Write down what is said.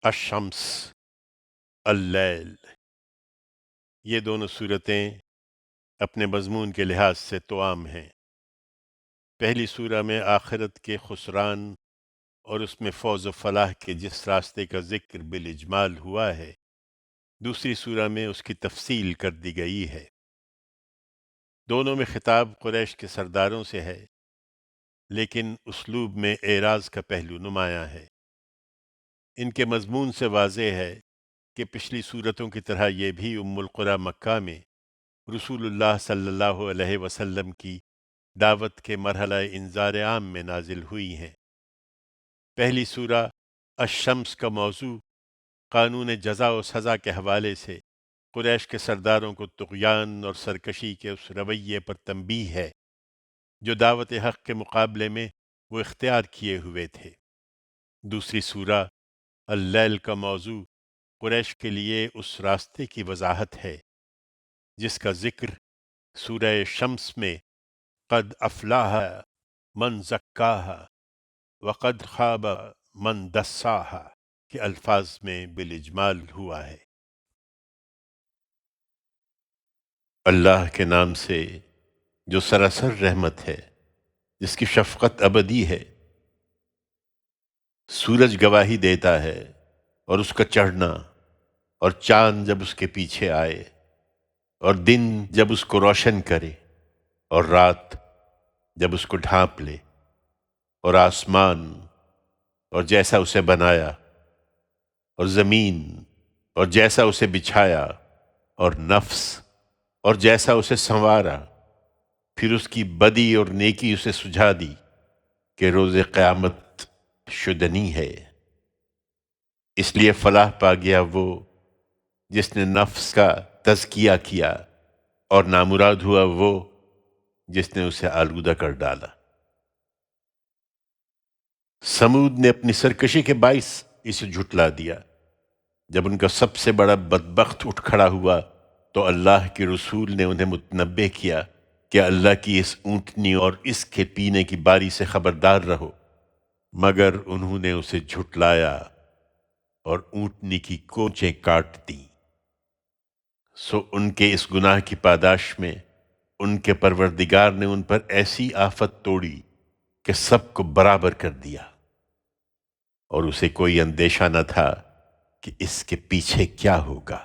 الشمس، اللیل، یہ دونوں صورتیں اپنے مضمون کے لحاظ سے توام ہیں۔ پہلی سورہ میں آخرت کے خسران اور اس میں فوز و فلاح کے جس راستے کا ذکر بالاجمال ہوا ہے، دوسری سورہ میں اس کی تفصیل کر دی گئی ہے۔ دونوں میں خطاب قریش کے سرداروں سے ہے، لیکن اسلوب میں اعراض کا پہلو نمایاں ہے۔ ان کے مضمون سے واضح ہے کہ پچھلی صورتوں کی طرح یہ بھی ام القری مکہ میں رسول اللہ صلی اللہ علیہ وسلم کی دعوت کے مرحلہ انذار عام میں نازل ہوئی ہیں۔ پہلی سورہ الشمس کا موضوع قانون جزا و سزا کے حوالے سے قریش کے سرداروں کو طغیان اور سرکشی کے اس رویے پر تنبیہ ہے جو دعوت حق کے مقابلے میں وہ اختیار کیے ہوئے تھے۔ دوسری سورہ اللیل کا موضوع قریش کے لیے اس راستے کی وضاحت ہے جس کا ذکر سورہ شمس میں قد افلاح من زکاہا وقد خاب من دساہا کے الفاظ میں بالاجمال ہوا ہے۔ اللہ کے نام سے جو سراسر رحمت ہے، جس کی شفقت ابدی ہے۔ سورج گواہی دیتا ہے اور اس کا چڑھنا، اور چاند جب اس کے پیچھے آئے، اور دن جب اس کو روشن کرے، اور رات جب اس کو ڈھانپ لے، اور آسمان اور جیسا اسے بنایا، اور زمین اور جیسا اسے بچھایا، اور نفس اور جیسا اسے سنوارا، پھر اس کی بدی اور نیکی اسے سجھا دی کہ روز قیامت شدنی ہے۔ اس لیے فلاح پا گیا وہ جس نے نفس کا تزکیہ کیا، اور نامراد ہوا وہ جس نے اسے آلودہ کر ڈالا۔ سمود نے اپنی سرکشی کے باعث اسے جھٹلا دیا۔ جب ان کا سب سے بڑا بدبخت اٹھ کھڑا ہوا تو اللہ کے رسول نے انہیں متنبہ کیا کہ اللہ کی اس اونٹنی اور اس کے پینے کی باری سے خبردار رہو، مگر انہوں نے اسے جھٹلایا اور اونٹنی کی کونچیں کاٹ دیں۔ سو ان کے اس گناہ کی پاداش میں ان کے پروردگار نے ان پر ایسی آفت توڑی کہ سب کو برابر کر دیا، اور اسے کوئی اندیشہ نہ تھا کہ اس کے پیچھے کیا ہوگا۔